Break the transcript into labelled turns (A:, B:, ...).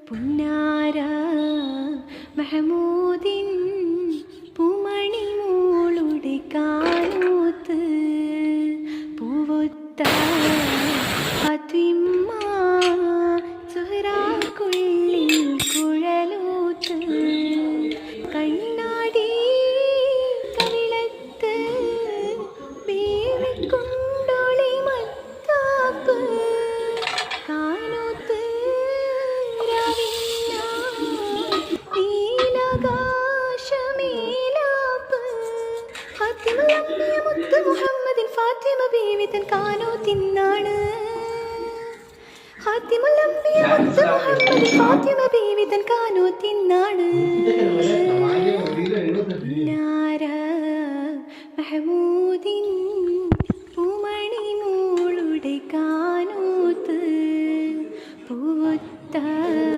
A: പുന്നാര മഹമൂദിൻ പൂമണി മോളുടെ കാനൂത്ത് പൂവൊത്ത ഫാത്തിമ സുഹ്റാക്കുള്ളിൽ കുഴലൂത്ത് കണ്ണാടി കവിളത്ത് വേവിക്കൊണ്ടോളി മത്താപ്പ് കാനൂത്ത് നീലാകാശമേലാപ്പ് ഫാത്തിമ ലംബിയ മുത്ത് മുഹമ്മദിൻ ഫാത്തിമ ബീവി തൻ കാനൂത്തിന്നാണ് ഫാത്തിമ ലംബിയ മുത്ത് മുഹമ്മദിൻ ഫാത്തിമ ബീവി തൻ കാനൂത്തിന്നാണ്